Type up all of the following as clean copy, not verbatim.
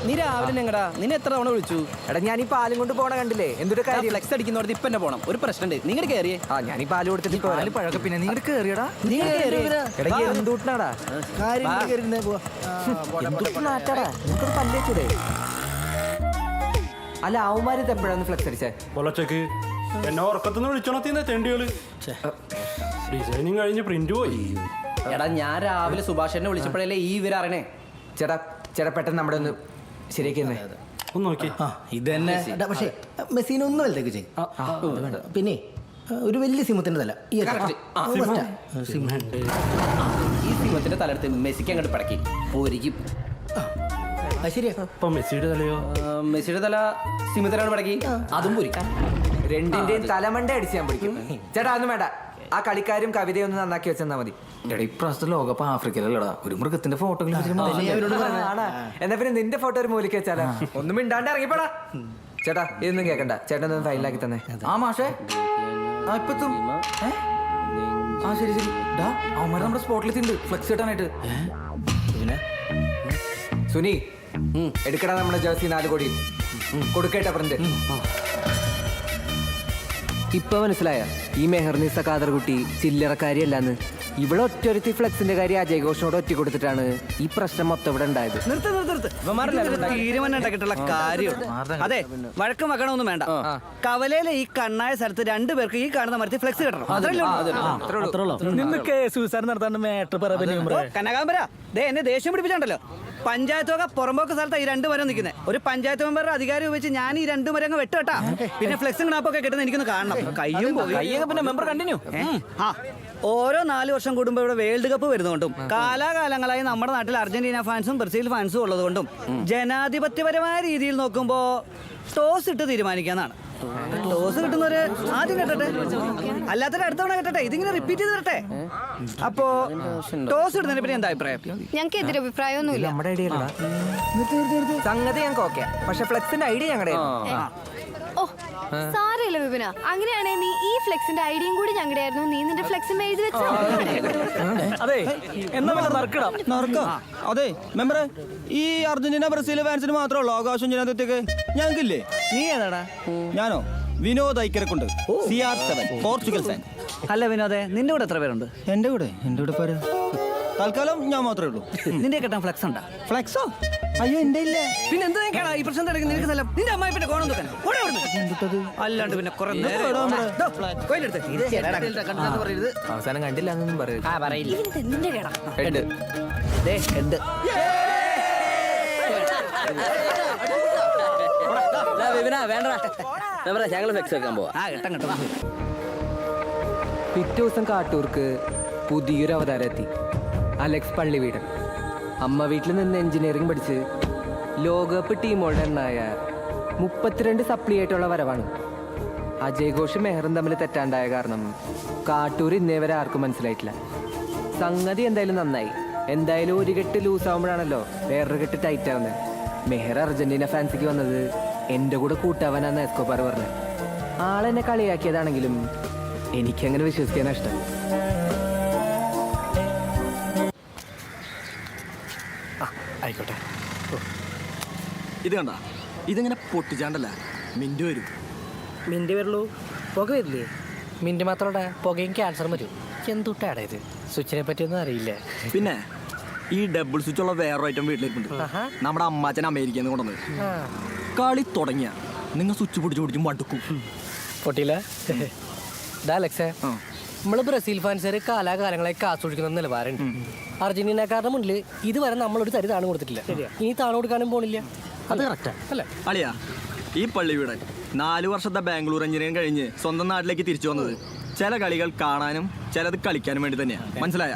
നീ രാവിലെ എങ്ങടാ? നിന്നെ എത്ര തവണ വിളിച്ചു? എടാ ഞാൻ ഈ പാലും കൊണ്ട് പോണ കണ്ടില്ലേ? എന്തൊരു കാര്യം ഫ്ലെക്സ് അടിക്കുന്നവർക്ക് ഇപ്പൊ തന്നെ പോണം. ഒരു പ്രശ്നമുണ്ട്. നിങ്ങൾ കയറിയേ. ഞാൻ ഈ പാല് കൊടുത്തിട്ട് പഴക പിന്നെ നിങ്ങൾ കേറിയടാ. എടാ എന്തുട്ടാടാ പല്ലേച്ചൂടെ? അല്ല അവന്മാര് എപ്പോഴാണ് ഫ്ലെക്സ് അടിച്ചേ? പൊലച്ചക്ക് എന്നെ ഉറക്കത്തുനിന്ന് വിളിച്ചോണത്തിന്നെ തെണ്ടികള്. ഡിസൈനിങ് കഴിഞ്ഞ് പ്രിന്റ് പോയി. എടാ ഞാൻ രാവിലെ സുഭാഷനെ വിളിച്ചപ്പോഴല്ലേ ഈ ഇവര് അറിയണേ. ചേട്ടാ ചേട്ടാ പെട്ടെന്ന് നമ്മുടെ ഒന്ന് ശരിയാക്കുന്നേ. ഒന്ന് നോക്കി. ഇത് തന്നെ. പക്ഷേ മെസ്സിനെ ഒന്നും വലുതൊക്കെ ചെയ്യും. പിന്നെ ഒരു വലിയ സിംഹത്തിൻ്റെതല്ല, ഈ സിംഹത്തിന്റെ തലടുത്ത് മെസ്സിക്ക് അങ്ങോട്ട് പടക്കി പോരിക്കും. ശരിയാ. ഇപ്പൊ മെസ്സിയുടെ തലയോ? മെസ്സിയുടെ തല സിംഹത്തിനാണ് പടക്കി, അതും പോരിക്കും. രണ്ടിന്റെയും തലമണ്ട അടിച്ച് ഞാൻ പിടിക്കും. ചേട്ടാ അതൊന്നും വേണ്ട, ആ കളിക്കാരും കവിതയും ഒന്ന് നന്നാക്കി വെച്ചാൽ മതി. എടാ ഇപ്രാവശ്യത്തെ ലോകകപ്പ് ആഫ്രിക്കയിലല്ലടാ, ഒരു മൃഗത്തിന്റെ ഫോട്ടോ. എന്നാ പിന്നെ നിന്റെ ഫോട്ടോ ഒരു മൂലിക്ക് വെച്ചാലാ? ഒന്നും മിണ്ടാണ്ട് ഇറങ്ങിപ്പോടാ. ചേട്ടാ ഇതൊന്നും കേക്കണ്ട, ചേട്ടൻ ഒന്ന് ഫൈനലാക്കി തന്നെ. ആ മാഷേ ഇപ്പത്തും. ശരി ശരി. അവന്മാർ നമ്മുടെ സ്പോട്ടിലെത്തിണ്ട് ഫ്ലെക്സ് കിട്ടാനായിട്ട്. സുനി എടുക്കടാ നമ്മുടെ ജേഴ്സി 4 കോടി കൊടുക്കേട്ട പ്രിന്റ്. ഇപ്പൊ മനസ്സിലായ ഈ മെഹർനിസ കാദർകുട്ടി ചില്ലറക്കാരിയല്ലാന്ന്. ഇവിടെ ഒറ്റൊരുത്തി ഫ്ലെക്സിന്റെ കാര്യം അജയ് ഘോഷിനോട് ഒറ്റ കൊടുത്തിട്ടാണ് ഈ പ്രശ്നം മൊത്തം ഇവിടെ ഉണ്ടായത്. തീരുമാനം ഉണ്ടാക്കിയിട്ടുള്ള കാര്യം. അതെ, വഴക്കും വക്കണമൊന്നും വേണ്ട. കവലയിലെ ഈ കണ്ണായ സ്ഥലത്ത് 2 പേർക്ക് ഈ കാണുന്ന മരത്തിൽ ഫ്ലെക്സ് കിട്ടണം. കനകാമ്പര ദേ എന്നെ ദേഷ്യം പിടിപ്പിച്ചിട്ടുണ്ടല്ലോ. പഞ്ചായത്ത് വക പുറമ്പോക്ക് സ്ഥലത്ത് ഈ 2 മരം നിൽക്കുന്നത്. ഒരു പഞ്ചായത്ത് മെമ്പറുടെ അധികാരം ഉപയോഗിച്ച് ഞാൻ ഈ 2 മരങ്ങൾ വെട്ടാ. പിന്നെ ഫ്ലെക്സും ഗ്നാപ്പൊക്കെ കിട്ടുന്ന എനിക്കൊന്ന് കാണണം. കയ്യും പിന്നെ മെമ്പർ കണ്ടിന്യൂ. ഓരോ 4 വർഷം കൂടുമ്പോൾ ഇവിടെ വേൾഡ് കപ്പ് വരുന്നതുകൊണ്ടും കാലാകാലങ്ങളായി നമ്മുടെ നാട്ടിൽ അർജന്റീന ഫാൻസും ബ്രസീൽ ഫാൻസും ഉള്ളതുകൊണ്ടും ജനാധിപത്യപരമായ രീതിയിൽ നോക്കുമ്പോൾ ടോസ് ഇട്ട് തീരുമാനിക്കാന്നാണ്. ടോസ് കിട്ടുന്നവര് ആദ്യം കെട്ടട്ടെ, അല്ലാത്തൊരു അടുത്ത തവണ കെട്ടട്ടെ. ഇതിങ്ങനെ റിപ്പീറ്റ് ചെയ്ത് തരട്ടെ. അപ്പോ ടോസ് ഇടുന്നതിനെ പറ്റി എന്താ അഭിപ്രായം? ഞങ്ങൾക്ക് എതിരഭിപ്രായമൊന്നുമില്ല. നമ്മുടെ ഐഡിയ സംഗതി ഞങ്ങൾക്ക് ഓക്കെ, പക്ഷെ ഫ്ലെക്സിന്റെ ഐഡിയ ഞങ്ങളുടെ. ഓ സാരമില്ല വിപിന, അങ്ങനെയാണെ നീ ഈ ഫ്ലെക്സിന്റെ ഐഡിയയും കൂടി ഞങ്ങളുടെ ആയിരുന്നു. നീ നിന്റെ ഫ്ലെക്സും എഴുതി വെച്ചോ. അതെ അതെ മെമ്പറെ, ഈ അർജന്റീന ബ്രസീൽ ഫാൻസിന് മാത്രമല്ലോ അവകാശം ജനാധിപത്യക്ക്. ഞങ്ങൾക്കില്ലേ? നീ ഏതാടാ? ഞാനോ? വിനോദ് ഐക്കരക്കുണ്ട്, CR7 പോർച്ചുഗൽ ഫാൻ. അല്ല വിനോദേ, നിന്റെ കൂടെ എത്ര പേരുണ്ട്? എന്റെ കൂടെ പേര് തൽക്കാലം ഞാൻ മാത്രമേ ഉള്ളൂ. നിന്റെ കെട്ടാൻ ഫ്ലെക്സ് ഉണ്ടാ? ഫ്ലെക്സോ? അയ്യോ എന്റെ ഇല്ല. പിന്നെ എന്താ ഈ പ്രശ്നം നടക്കുന്ന നിനക്ക് സ്ഥലം? നിന്റെ അമ്മായി പിന്നെ കോണം നോക്കാൻ അല്ലാണ്ട് പിന്നെ അവസാനം കണ്ടില്ല എന്നൊന്നും പറയില്ല. പിറ്റേ ദിവസം കാട്ടൂർക്ക് പുതിയൊരു അവതാരം എത്തി. അലക്സ് പള്ളിവീടൻ. അമ്മ വീട്ടിൽ നിന്ന് എഞ്ചിനീയറിംഗ് പഠിച്ച് ലോകകപ്പ് ടീമോടെ എണ്ണായ 32 സപ്ലി ആയിട്ടുള്ള വരവാണ്. അജയ് ഘോഷും മെഹറും തമ്മിൽ തെറ്റാണ്ടായ കാരണം കാട്ടൂർ ഇന്നേ വരെ ആർക്കും മനസ്സിലായിട്ടില്ല. സംഗതി എന്തായാലും നന്നായി. എന്തായാലും ഒരു കെട്ട് ലൂസ് ആവുമ്പോഴാണല്ലോ വേറൊരു കെട്ട് ടൈറ്റ് ആവുന്നത്. മെഹർ അർജന്റീന ഫാൻസിക്ക് വന്നത് എൻ്റെ കൂടെ കൂട്ടാവാനാന്ന് എസ്കോബാർ പറഞ്ഞത്. ആളെന്നെ കളിയാക്കിയതാണെങ്കിലും എനിക്കങ്ങനെ വിശ്വസിക്കാനാണ് ഇഷ്ടം. ആയിക്കോട്ടെ. ഇത് കണ്ട, ഇതിങ്ങനെ പൊട്ടിച്ചാണ്ടല്ല മിന്റ് വരും. മിന്റ് വരുള്ളൂ, പുക വരില്ലേ? മിന്റ് മാത്രമല്ല, പുകയും ക്യാൻസറും വരും. എന്തുട്ടാടാ ഇത്? സ്വിച്ചിനെ പറ്റിയൊന്നും അറിയില്ല. പിന്നെ ഈ ഡബിൾ സ്വിച്ച് ഉള്ള വേറൊരു ഐറ്റം വീട്ടിലേക്കുണ്ട്. നമ്മുടെ അമ്മാച്ചൻ അമേരിക്കയിൽ നിന്ന് കൊണ്ടുവന്നത്. കളി തുടങ്ങിയ നിങ്ങൾ സ്വിച്ച് പിടിച്ചു മടുക്കും. പൊട്ടിയില്ല. അലക്സേ, നമ്മള് ബ്രസീൽ ഫാൻസുകാർ കാലാകാലങ്ങളായി കാസൊഴിക്കുന്ന നിലവാരമുണ്ട്. അർജന്റീനക്കാരുടെ മുന്നിൽ ഇതുവരെ നമ്മളൊരു തരി താണു കൊടുത്തിട്ടില്ല. ഇനി താണു കൊടുക്കാനും പോണില്ല. അത് കറക്റ്റാ അല്ലേ? അളിയാ, ഈ പള്ളി വീടൻ 4 വർഷത്തെ ബാംഗ്ലൂർ എഞ്ചിനീയറിംഗ് കഴിഞ്ഞ് സ്വന്തം നാട്ടിലേക്ക് തിരിച്ചു വന്നത് ചില കളികൾ കാണാനും ചിലത് കളിക്കാനും വേണ്ടി തന്നെയാ. മനസ്സിലായ?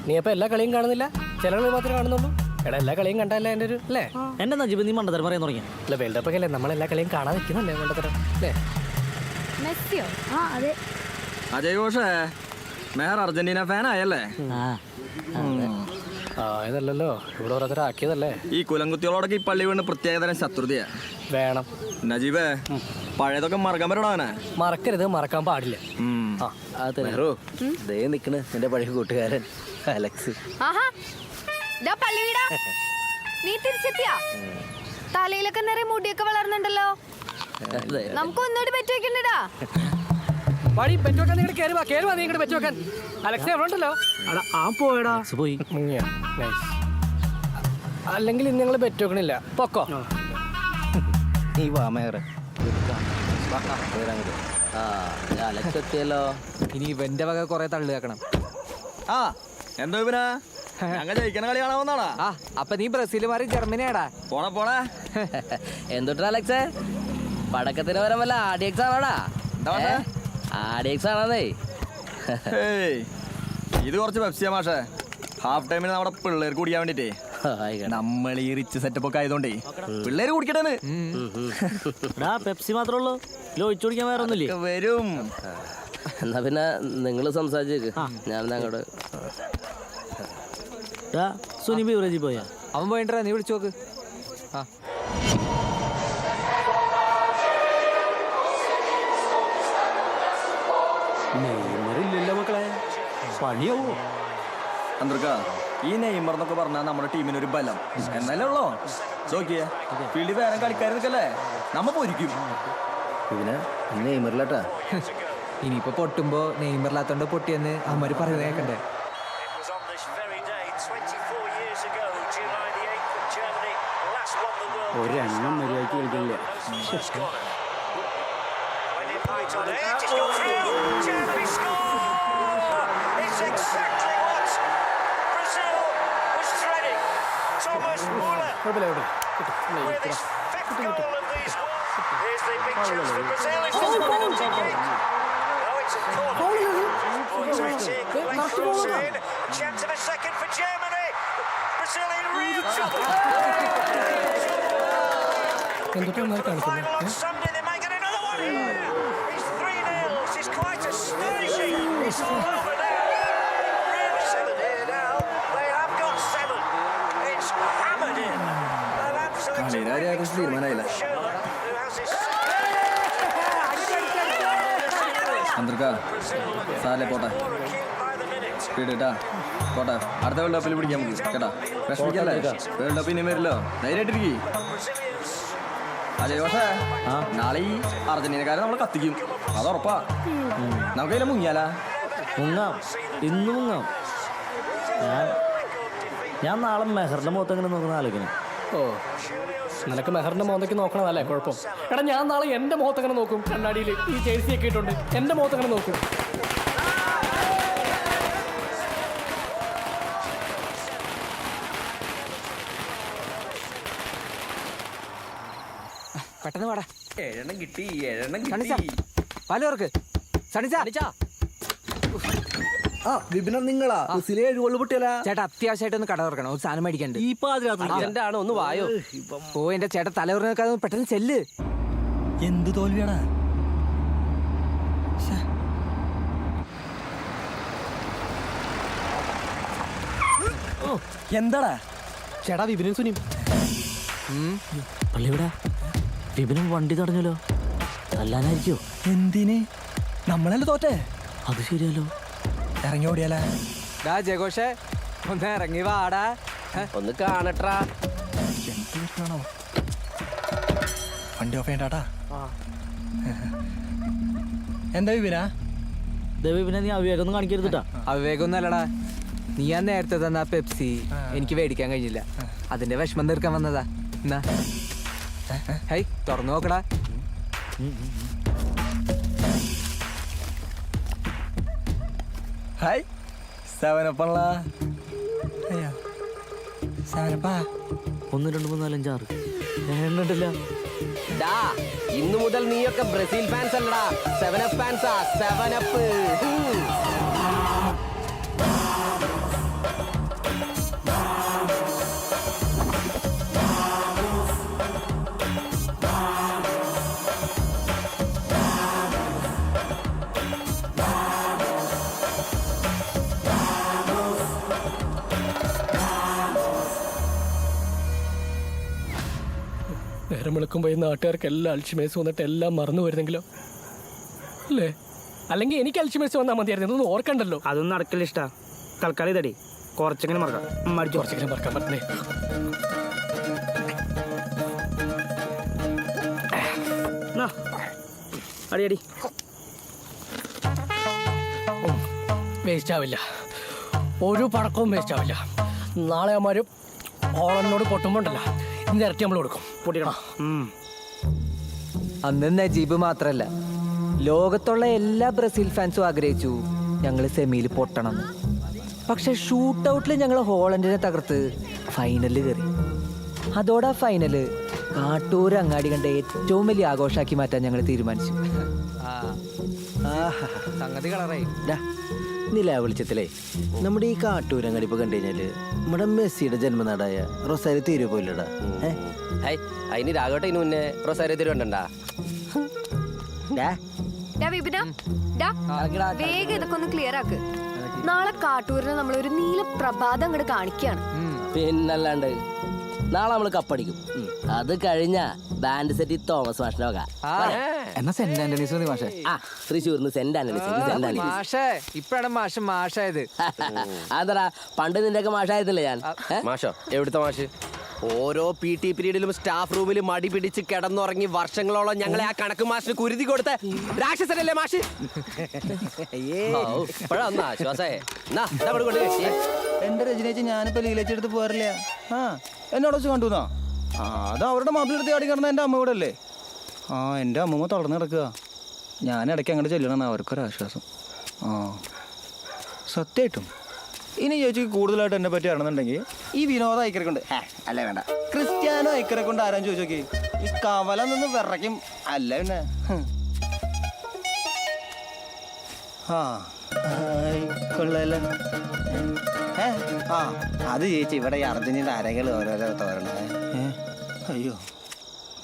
നീ അപ്പൊ എല്ലാ കളിയും കാണുന്നില്ല, ചില കളി മാത്രമേ കാണുന്നുള്ളൂ. എടാ എല്ലാ കളിയും കണ്ടല്ല എൻ്റെ ഒരു അല്ലേ? എന്റെ നജീബ് നീ മണ്ടത്തരം പറയാൻ തുടങ്ങി. അല്ല, വേൾഡ് കപ്പ് ഒക്കെ അല്ലേ നമ്മളെല്ലാ കളിയും കാണാൻ നിൽക്കുന്നല്ലേ മണ്ടത്തരം അല്ലേ? മെസ്സിയോ? അതെ. അജയ് ഘോഷേ, മെഹർ അർജന്റീന ഫാൻ ആയല്ലേ? ആയതല്ലോ, ഇവിടെ ഓരോരുത്തരാക്കിയതല്ലേ. ഈ കുലംകുത്തികളോടൊക്കെ ഈ പള്ളി വീണ് പ്രത്യേകതരം ശത്രുതയാ. വേണം നജീബേ, പഴയതൊക്കെ മറക്കാൻ പറ്റണേ. മറക്കരുത്, മറക്കാൻ പാടില്ല. നിന്റെ പഴയ കൂട്ടുകാരൻ അലക്സ്. നീ തിരിച്ചെത്തിയാ? തലയിലൊക്കെ നിറയെ മുടിയൊക്കെ വളർന്നുണ്ടല്ലോ. നമുക്ക് ഒന്നുകൂടി ബെറ്റ് വെക്കണ്ടടാ. വഴി ബെറ്റ് വെക്കാൻ നിങ്ങൾ കയറി വാ നീ ഇങ്ങോട്ട് ബെറ്റ് വെക്കാൻ. അലക്സ എവിടെ ഉണ്ടല്ലോ? പോയടാ പോയി. അല്ലെങ്കിൽ ഇന്ന് ഞങ്ങൾ ബെറ്റ് വെക്കണില്ല. പൊക്കോ. നീ വാ മേറെ. അലക്സ് എത്തിയല്ലോ. ഇനി ഇവന്റെ വക കൊറേ തള്ളു കേക്കണം. ആ എന്താ പിന്നെ ഞങ്ങൾ ജയിക്കണ കളി കാണാവുന്നാടാ. ആ അപ്പൊ നീ ബ്രസീൽ മാറി ജർമ്മനിയാടാ. പോണേ എന്തുട്ടാ അലക്സേ, പടക്കത്തിന് വരാൻ വല്ല ആഡിയക്സ് ആണോടാ? ആഡിയക്സ് ആണോന്നേ? ഇത് കുറച്ച് പെപ്സിയാ മാഷേ. ഹാഫ് ടൈമിന് നമ്മുടെ പിള്ളേർക്ക് കുടിക്കാൻ വേണ്ടിട്ടേ. നമ്മൾ ഈ റിച്ച് സെറ്റപ്പ് ഒക്കെ ആയതുകൊണ്ടേ പിള്ളേര് കുടിക്കട്ടെ. പെപ്സി മാത്രമേ ഉള്ളൂ, ഒഴിച്ചു കുടിക്കാൻ വേറെ ഒന്നുമില്ലേ? വരും. എന്നാ പിന്നെ നിങ്ങൾ സംസാരിച്ചേക്ക്, ഞാൻ അങ്ങോട്ട്. സുനി ബീവറേജിൽ പോയാ? അവൻ പോയിട്ടാ, നീ വിളിച്ചു നോക്ക്. ആ നെയ്മറില്ലല്ലോ മക്കളെ, പണിയാവോ? അന്തർക്ക ഈ നെയ്മർ എന്നൊക്കെ പറഞ്ഞാൽ നമ്മുടെ ടീമിന് ഒരു ബലം എന്നല്ലേ ഉള്ളോ. നോക്കിയേ ഫീൽഡിൽ വേറെ കളിക്കാരനൊക്കെയല്ലേ നമ്മ പൊരിക്കും. പിന്നെ നെയ്മറിലാട്ടാ. ഇനിയിപ്പോ പൊട്ടുമ്പോ നെയ്മറില്ലാത്തോണ്ട് പൊട്ടിയെന്ന് അവന്മാര് പറയുന്നത് കേക്കണ്ടേ? ഒരെണ്ണം മര്യാദയ്ക്ക് കളിക്കില്ല. എന്തൊക്കെയാണ് കാണിക്കുന്നത്? തീരുമാനമായില്ല. അന്തർക്ക സാറല്ലേ പോട്ടെ കേട്ടാ, പോട്ടെ. അടുത്ത വേൾഡ് കപ്പിൽ പിടിക്കാൻ നമുക്ക് കേട്ടാ. വിഷമിക്കല്ലേ, വേൾഡ് കപ്പ് ഇനി വരില്ലോ. ധൈര്യമായിട്ടിരിക്കും. അതെ പക്ഷേ നാളെ ഈ അർജന്റീനക്കാരെ നമ്മൾ കത്തിക്കും, അത് ഉറപ്പാ. നമുക്ക് അതിലെ മുങ്ങിയാലാ? മുങ്ങാം, ഇന്ന് മുങ്ങാം. ഞാൻ നാളെ മെഹറിന്റെ മുഖത്ത് എങ്ങനെ നോക്കുന്ന ആലോചിക്കണം. ഓ, നിനക്ക് മെഹറിന്റെ മുഖത്തേക്ക് നോക്കണതല്ലേ കുഴപ്പം? എടാ ഞാൻ നാളെ എന്റെ മുഖത്തെങ്ങനെ നോക്കും? കണ്ണാടിയിൽ ഈ ജേഴ്സി ഒക്കെ ഇട്ടുണ്ട്, എന്റെ മുഖത്തെങ്ങനെ നോക്കും? പെട്ടെന്ന് പാടാ. ഏഴെണ്ണം കിട്ടി, ഏഴെണ്ണം കിട്ടി. പലർക്ക് നിങ്ങളാ ചേട്ടാ അത്യാവശ്യമായിട്ടൊന്ന് കട തുറക്കണം, ഒരു സാധനം മേടിക്കണ്ട്. ഈ പാതിരാത്രി ഒന്ന് വായോ. ഓ എന്റെ ചേട്ടാ തലവറിനൊക്കെ പെട്ടെന്ന് ചെല്ല്. എന്ത് തോൽവിയാടാ? എന്താടാ ചേട്ടാ വിപിനും സുനിയും പള്ളിവിടാ. വിപിനും വണ്ടി തടഞ്ഞല്ലോ, തല്ലാനായിരിക്കോ? എന്തിന്? നമ്മളല്ലേ തോറ്റേ? അത് ശരിയല്ലോ, ഇറങ്ങി ഓടിയാലാ? ഡാ ജയഘോഷേ, ഒന്ന് ഇറങ്ങി വാടാ, ഒന്ന് കാണട്ടാ. വണ്ടി ഓഫ് ചെയ്യണ്ടാ. എന്താ വിപിനാ? വിപിനെ നീ അവിവേകൊന്നും കാണിക്കരുതിട്ടാ. അവിവേകൊന്നും അല്ലടാ, നീ ഞാൻ നേരത്തെ തന്ന പെപ്സി എനിക്ക് മേടിക്കാൻ കഴിഞ്ഞില്ല, അതിന്റെ വിഷമം തീർക്കാൻ വന്നതാ. എന്നാ ഹൈ തുറന്നു നോക്കടാ. ഹായ് സെവനപ്പള്ള 1 2 3 4 5 6 എണ്ണുണ്ടല്ലോ. ഡാ ഇന്നു മുതൽ നീയൊക്കെ ബ്രസീൽ ഫാൻസ് അല്ലടാ, 7up ഫാൻസാ. 7up. നേരം വിളിക്കുമ്പോൾ ഈ നാട്ടുകാർക്ക് എല്ലാം അൽഷിമേഴ്സ് വന്നിട്ട് എല്ലാം മറന്നു വരുന്നെങ്കിലോ അല്ലേ? അല്ലെങ്കിൽ എനിക്ക് അൽഷിമേഴ്സ് വന്നാൽ മതിയായിരുന്നു, ഇതൊന്നും ഓർക്കണ്ടല്ലോ. അതൊന്നും നടക്കില്ല. ഇഷ്ടാ തൽക്കാലം ഇതടി കുറച്ചെങ്കിലും മറക്കാം, കുറച്ചെങ്കിലും മറക്കാൻ പറ്റണേ. അടി അടി. വേസ്റ്റ് ആവില്ല, ഒരു പടക്കവും വേസ്റ്റ് ആവില്ല. നാളെ അമ്മമാരും ഓളനോട് പൊട്ടുമ്പോണ്ടല്ല ഇന്ന് ഇരട്ടി നമ്മൾ കൊടുക്കും. പൊട്ടിക്കണം. അന്ന് നജീബ് മാത്രല്ല, ലോകത്തുള്ള എല്ലാ ബ്രസീൽ ഫാൻസും ആഗ്രഹിച്ചു ഞങ്ങൾ സെമിയിൽ പൊട്ടണം. പക്ഷെ ഷൂട്ട് ഔട്ടിൽ ഞങ്ങൾ ഹോളണ്ടിനെ തകർത്ത് ഫൈനലിൽ കയറി. അതോടെ ഫൈനല് കാട്ടൂർ അങ്ങാടി കണ്ട ഏറ്റവും വലിയ ആഘോഷമാക്കി മാറ്റാൻ ഞങ്ങൾ തീരുമാനിച്ചു. സംഗതി കളറായി. നില വെളിച്ചത്തിലേ നമ്മുടെ ഈ കാട്ടൂരങ്ങാടി ഇപ്പൊ കണ്ടു കഴിഞ്ഞാല് നമ്മുടെ മെസ്സിയുടെ ജന്മനാടായ റൊസാരി തീരെ പോയില്ലടാ. അതിന് രാഘവട്ടെ ഇതിന് മുന്നേ റൊസാരിയോ തിരുവണ്ടാ. വിപിന വേഗം ഇതൊക്കെ ഒന്ന് ക്ലിയർ ആക്ക്. നാളെ കാട്ടൂരിന് നമ്മളൊരു നീല പ്രഭാതം അങ്ങോട്ട് കാണിക്കാണ്. പിന്നല്ലാണ്ട് നാളെ നമ്മള് കപ്പടിക്കും. അത് കഴിഞ്ഞ ബാൻഡ് സെറ്റ് തോമസ് മാഷിന്റെ വക. എന്നാ സെന്റ് ആന്റണീസ് മതി മാഷേ. തൃശ്ശൂർന്ന് സെന്റ് ആന്റണീസ്. മാഷേ ഇപ്പഴാണ് മാഷായത്. അതെടാ, പണ്ട് നിന്റെ ഒക്കെ മാഷായതല്ലേ ഞാൻ. മാഷോ? എവിടുത്തെ മാഷ്? ഓരോ PT പീരീഡിലും സ്റ്റാഫ് റൂമിൽ മടി പിടിച്ച് കിടന്നുറങ്ങി വർഷങ്ങളോളം ഞങ്ങളെ ആ കണക്ക് മാഷിന് കുരുതി കൊടുത്ത രാക്ഷസനല്ലേ മാഷ്? ഇപ്പഴാ ആശ്വാസേ. എന്റെ രജനേച്ചി ഞാനിപ്പോ ലീലച്ചെടുത്ത് പോരില്ല. എന്നോട് വെച്ച് കണ്ടുന്നാ. അത് അവരുടെ മാപ്പിളെടുത്ത് ആടി കിടന്ന എൻ്റെ അമ്മ കൂടെ അല്ലേ. എൻ്റെ അമ്മമ്മ തളർന്ന് കിടക്കുക. ഞാൻ ഇടയ്ക്ക് അങ്ങോട്ട് ചെല്ലണം, അവർക്കൊരാശ്വാസം. സത്യമായിട്ടും ഇനി ചേച്ചിക്ക് കൂടുതലായിട്ട് എന്നെ പറ്റി അറിയണമെന്നുണ്ടെങ്കിൽ ഈ വിനോദ ഐക്കരെ കൊണ്ട് അല്ല വേണ്ട, ക്രിസ്ത്യാനോ ഐക്കരെ കൊണ്ട് ആരാന്ന് ചോദിച്ചു നോക്കി. ഈ കവല നിന്ന് വിറയ്ക്കും. അല്ല പിന്നെ കൊള്ളാലോ. അത് ചേച്ചി ഇവിടെ ഈ അർജന്റീന അരകൾ ഓരോരോ തോരണ. അയ്യോ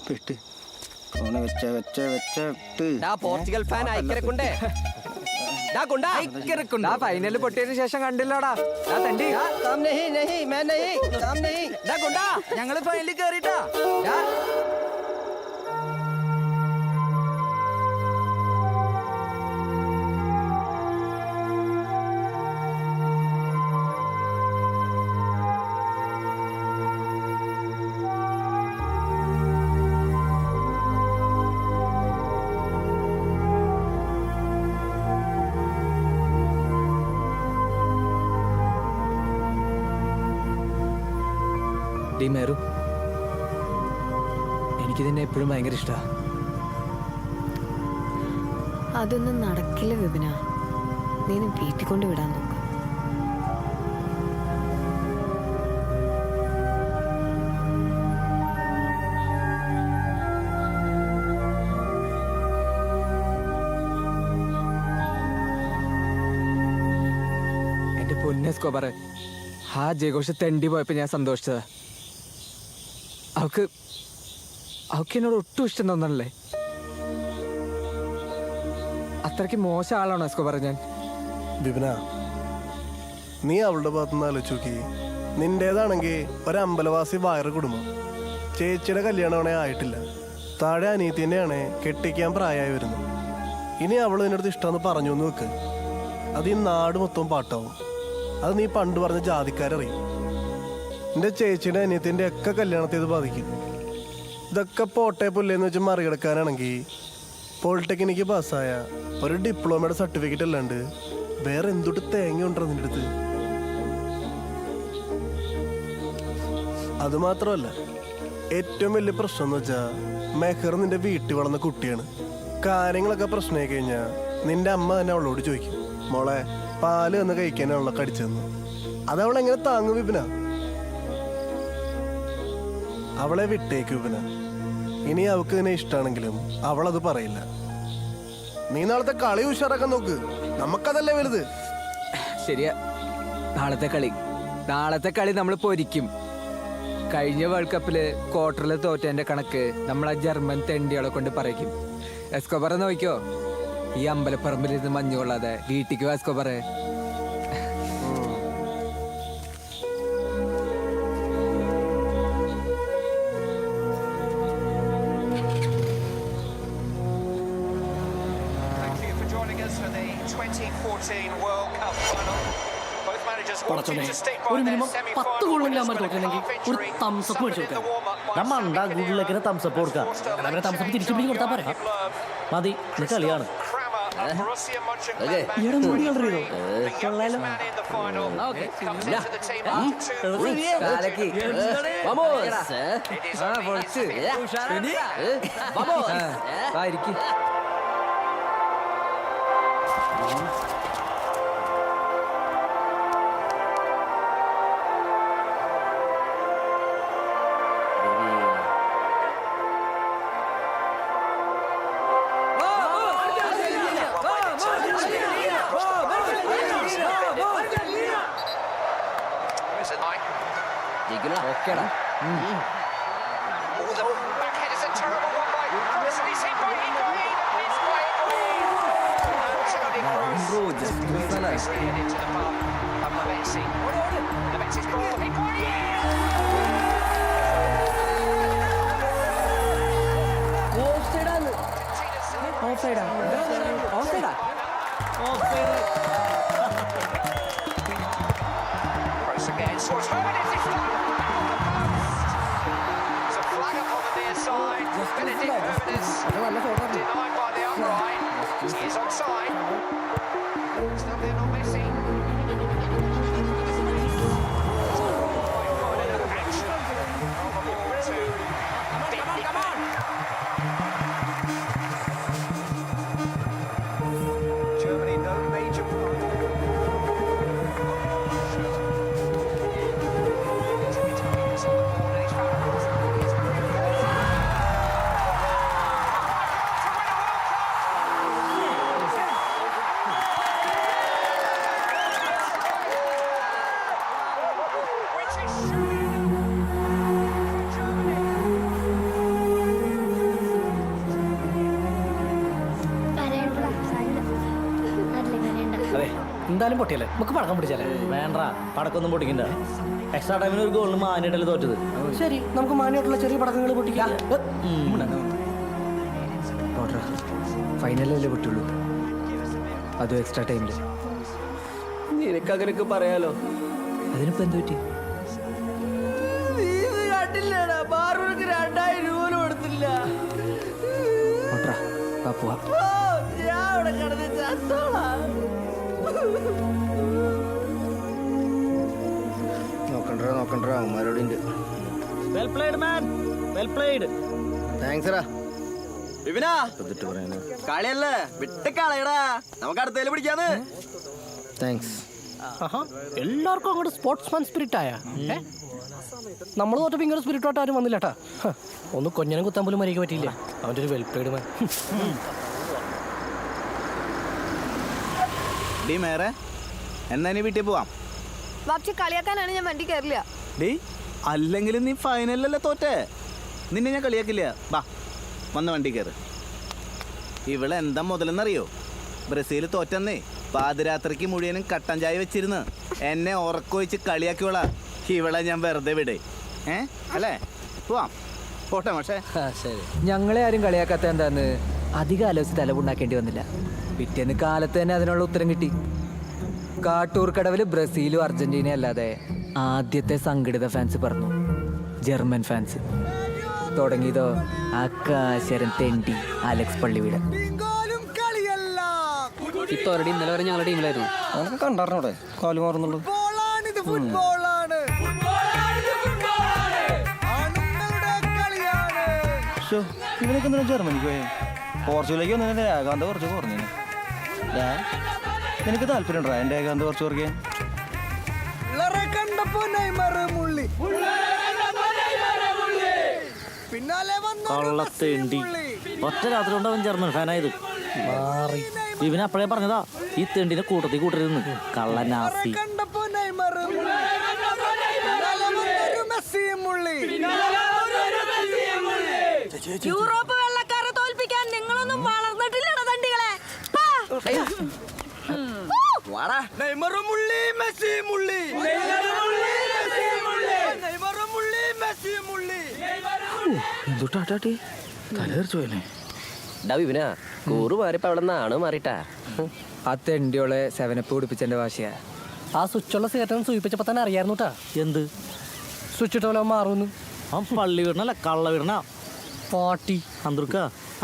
പെട്ട് ഫോണ് പോർച്ചുഗൽ ഫാൻ ഐക്കരെ കൊണ്ടേ ഫൈനലിൽ പൊട്ടിയതിനു ശേഷം കണ്ടില്ലടാ. ഞങ്ങള് ഫൈനലിൽ കേറിട്ടാ. മേറു, എനിക്കിതിനെ എപ്പോഴും ഭയങ്കര ഇഷ്ടമാണ്. അതൊന്നും നടക്കില്ല വിപിന. നീ വീട്ടിൽ കൊണ്ട് വിടാൻ നോക്ക്. എന്റെ പൊന്നെസ്കോബറെ, ആ ജയഘോഷ തെണ്ടി പോയപ്പോ ഞാൻ സന്തോഷിച്ചതാ. അവക്ക് എന്നോട് ഒട്ടും ഇഷ്ടം തോന്നണല്ലേ. അത്രയ്ക്ക് മോശം ആളാണോ എസ്കോബർ ഞാൻ? വിപിന, നീ അവളുടെ ഭാഗത്തുനിന്ന് ആലോചിച്ച് നോക്കി. നിന്റേതാണെങ്കിൽ ഒരമ്പലവാസി വയറ് കുടുംബം. ചേച്ചിയുടെ കല്യാണമാണേ ആയിട്ടില്ല. താഴെ അനിയത്തി തന്നെയാണ് കെട്ടിക്കാൻ പ്രായമായി വരുന്നത്. ഇനി അവൾ നിന്നടുത്ത് ഇഷ്ടമെന്ന് പറഞ്ഞു എന്ന് വെക്ക്, അത് ഈ നാട് മൊത്തം പാട്ടാവും. അത് നീ പണ്ട് പറഞ്ഞ ജാതിക്കാരറിയും. എൻ്റെ ചേച്ചിയുടെ അനിയത്തിൻ്റെ ഒക്കെ കല്യാണത്തെ ഇത് ബാധിക്കും. ഇതൊക്കെ പോട്ടെ പുല്ലേന്ന് വെച്ച് മറികടക്കാനാണെങ്കിൽ പോളിടെക്നിക്ക് പാസ്സായ ഒരു ഡിപ്ലോമയുടെ സർട്ടിഫിക്കറ്റ് അല്ലാണ്ട് വേറെ എന്തൊട്ട് തേങ്ങ ഉണ്ടോ നിന്റെ അടുത്ത്? അതുമാത്രമല്ല, ഏറ്റവും വലിയ പ്രശ്നം എന്ന് വെച്ചാൽ മെഹർ നിന്റെ വീട്ടിൽ വളർന്ന കുട്ടിയാണ്. കാര്യങ്ങളൊക്കെ പ്രശ്നമായി കഴിഞ്ഞാൽ നിന്റെ അമ്മ തന്നെ അവളോട് ചോദിക്കും, മോളെ പാല് വന്ന് കഴിക്കാനാണല്ലോ കടിച്ചതെന്ന്. അതവളെങ്ങനെ താങ്ങും വിപിന? അവളെ വിട്ടേക്ക് വിപിന. ഇനി അവൾക്ക് ഇതിനെ ഇഷ്ടമാണെങ്കിലും അവളത് പറയില്ല. നീ നാളത്തെ കളി ഉഷാറാക്കാൻ നോക്ക്. നമുക്കതല്ലേ വലുത്. ശരിയാ, നാളത്തെ കളി നമ്മൾ പൊരിക്കും. കഴിഞ്ഞ വേൾഡ് കപ്പില് ക്വാർട്ടറിൽ തോറ്റേന്റെ കണക്ക് നമ്മളെ ജർമ്മൻ തെണ്ടികളെ കൊണ്ട് പറയിക്കും. എസ്കോബറെ നോക്കിക്കോ, ഈ അമ്പലപ്പറമ്പിലിരുന്ന് മഞ്ഞു കൊള്ളാതെ വീട്ടിക്ക് വാ എസ്കോബറെ. For the 2014 World Cup final. Both managers പടച്ചോനെ ഒരു മിനിമം 10 ഗോളെങ്കിലും അമ്മ തോറ്റില്ലെങ്കിൽ ഒരു തംസപ്പ് മേടിച്ചു കൊടുക്കാം. മണ്ട ഗൂഗിളിലേക്ക് തംസപ്പ് കൊടുക്കാം. തംസപ്പ് തിരിച്ചു പിടിച്ച് കൊടുത്താൽ പോരാ. മതി ഇത് കളിയാണ്. ഓക്കേടാ. എന്തായാലും പൊട്ടിയല്ലേ, നമുക്ക് പടക്കം പിടിച്ചാലേ. വേണ്ട, പടക്കൊന്നും പൊട്ടിക്കണ്ട. എക്സ്ട്രാ ടൈമിന് ഒരു ഗോളിന് മാനിട്ടല്ലേ തോറ്റത്. ശരി, നമുക്ക് മാനിയായിട്ടുള്ള ചെറിയ പടക്കങ്ങൾ പൊട്ടിക്കാം. ഫൈനലല്ലേ പൊട്ടുള്ളൂ, അതും എക്സ്ട്രാ ടൈമില്. നിനക്ക് അങ്ങനെയൊക്കെ പറയാലോ. അതിനിപ്പോ എന്ത് പറ്റി? നോക്കണ്ട അവന്മാരോട് വെൽ പ്ലേഡ് മാൻ, വെൽ പ്ലേഡ്. താങ്ക്സ് റാ വിപിനാ. കളിയല്ലേ, വിട്ട് കളയടാ, നമുക്ക് അടുത്തേല് പിടിക്കാന്ന്. താങ്ക്സ്. എല്ലാവർക്കും അങ്ങോട്ട് സ്പോർട്സ്മാൻ സ്പിരിറ്റ് ആയ. നമ്മൾ തോറ്റപ്പോ ഇങ്ങനെ സ്പിരിറ്റോട്ട് ആരും വന്നില്ലട്ടാ. ഒന്ന് കൊഞ്ഞനും കുത്താൻ പോലും മരിക്കാൻ പറ്റിയില്ലേ അവൻ്റെ ഒരു വെൽപ്ലേഡ് മാൻ. മേറെ എന്നാ നീ വീട്ടിൽ പോവാം. വാപ്ചി കളിയാക്കാനാണ് ഞാൻ വണ്ടി കയറില്ല. ഡേ അല്ലെങ്കിലും നീ ഫൈനലല്ലേ തോറ്റേ, നിന്നെ ഞാൻ കളിയാക്കില്ല. ബാ വന്ന് വണ്ടി കയറ്. ഇവിടെ എന്താ മുതലെന്നറിയോ? ബ്രസീൽ തോറ്റന്നേ പാതിരാത്രിക്ക് മുഴുവനും കട്ടൻ ചായ വെച്ചിരുന്ന് എന്നെ ഉറക്കൊഴിച്ച് കളിയാക്കിയോളാ. ഇവിടെ ഞാൻ വെറുതെ വിടേ അല്ലേ? പോവാം, പോട്ടെ പക്ഷേ. ശരി, ഞങ്ങളെ ആരും കളിയാക്കാത്ത എന്താന്ന് അധികം ആലോചിച്ച് തലവുണ്ടാക്കേണ്ടി വന്നില്ല. പിറ്റേന്ന് കാലത്ത് തന്നെ അതിനുള്ള ഉത്തരം കിട്ടി. കാട്ടൂർക്കടവിൽ ബ്രസീലും അർജന്റീനയും അല്ലാതെ ആദ്യത്തെ സംഘടിത ഫാൻസ് പറഞ്ഞു, ജർമ്മൻ ഫാൻസ്. തുടങ്ങിയതോ ആകാശരൻ തെണ്ടി അലക്സ് പള്ളിവീടൻ. ഇത്തോരടി ഇന്നലെ വരെ ഞങ്ങളുടെ ടീമിലായിരുന്നു. അതൊക്കെ കണ്ടാറിനോടെ കാലു മാറുന്നുള്ളൂ. ഇവനൊക്കെ എന്തിനാ ജർമ്മനിക്ക് പോയേ? പോർച്ചുഗലേക്ക് വന്നതിൻ്റെ ഏകാന്ത കുറച്ച് കുറഞ്ഞു. നിനക്ക് താല്പര്യം ഉണ്ടോ എൻ്റെ ഏകാന്ത കുറച്ച് കുറയ്ക്കാൻ? കള്ളത്തേണ്ടി ഒറ്റ രാത്രി കൊണ്ട് അവൻ ജർമ്മൻ ഫാനായത്. മാറി ഇവന് അപ്പോഴേ പറഞ്ഞതാ ഈ തെണ്ടിനെ കൂട്ടത്തിൽ കൂട്ടരുതെന്ന്. കള്ളനാസി. യൂറോപ്പ് വെള്ളക്കാരെ തോൽപ്പിക്കാൻ നിങ്ങളൊന്നും വളർന്നിട്ടില്ലട തണ്ടികളെ. എന്തുട്ടാട്ടി തലേർച്ചോയല്ലേ? വിപിനാ, കൂറ് മാറിപ്പോ അവിടെ നിന്നാണ് മാറിട്ടാ. ആ തെണ്ടിയോളെ 7up കുടിപ്പിച്ചെന്റെ ഭാഷയാ. ആ സ്വിച്ചുള്ള സിഗരറ്റ് സൂചിപ്പിച്ചപ്പോ തന്നെ അറിയായിരുന്നു കേട്ടാ. എന്ത് സ്വിച്ച് ഇട്ട പോലെ മാറുന്നു. അവൻ പള്ളി വീടണല്ല കള്ള വീടണ പാട്ടി അന്തർക്ക.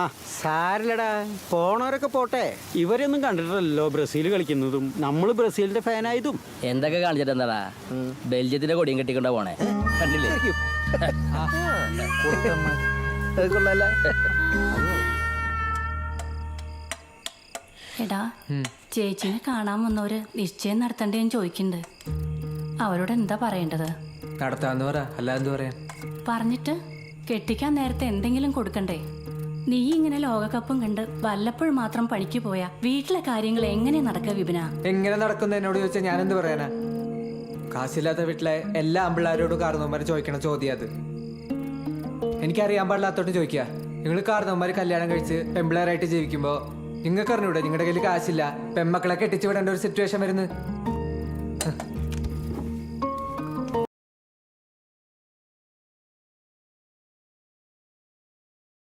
ആ സാരില്ലടാ, പോണവരൊക്കെ പോട്ടെ. ഇവരൊന്നും കണ്ടിട്ടില്ലല്ലോ ബ്രസീൽ കളിക്കുന്നതും നമ്മൾ ബ്രസീലിന്റെ ഫാനായതും. എന്തൊക്കെ കാണിച്ചിട്ട് എന്താടാ, ബെൽജിയത്തിന്റെ കൊടിയും കെട്ടിക്കൊണ്ടാ പോണേ, കണ്ടില്ലേ? എടാ, ചേച്ചിനെ കാണാൻ വന്നവര് നിശ്ചയം നടത്തണ്ടേന്ന് ചോദിക്കുന്നുണ്ട്. അവരോട് എന്താ പറയേണ്ടത്? നടത്താന്ന് പറ, അല്ലാതെ പറയാ. പറഞ്ഞിട്ട് കെട്ടിക്കാൻ നേരത്തെ എന്തെങ്കിലും കൊടുക്കണ്ടേ? നീ ഇങ്ങനെ ലോകകപ്പും കണ്ട് വല്ലപ്പോഴും മാത്രം പണിക്ക് പോയാ വീട്ടിലെ കാര്യങ്ങൾ എങ്ങനെ നടക്കുക വിപിന? എങ്ങനെ നടക്കുന്ന എന്നോട് ചോദിച്ചാൽ ഞാൻ എന്ത് പറയാനാ? കാശില്ലാത്ത വീട്ടിലെ എല്ലാ ആമ്പിള്ളാരോടും കാരണവന്മാരെ ചോദിക്കണ ചോദ്യം അത്. എനിക്കറിയാൻ പാടില്ലാത്തോട്ട് ചോദിക്കുക. നിങ്ങൾ കാരണവന്മാർ കല്യാണം കഴിച്ച് പെമ്പിള്ളേരായിട്ട് ജീവിക്കുമ്പോൾ നിങ്ങൾക്ക് അറിഞ്ഞൂടെ നിങ്ങളുടെ കയ്യിൽ കാശില്ല, പെമ്മക്കളെ കെട്ടിച്ചു വിടേണ്ട ഒരു സിറ്റുവേഷൻ വരുന്നത്?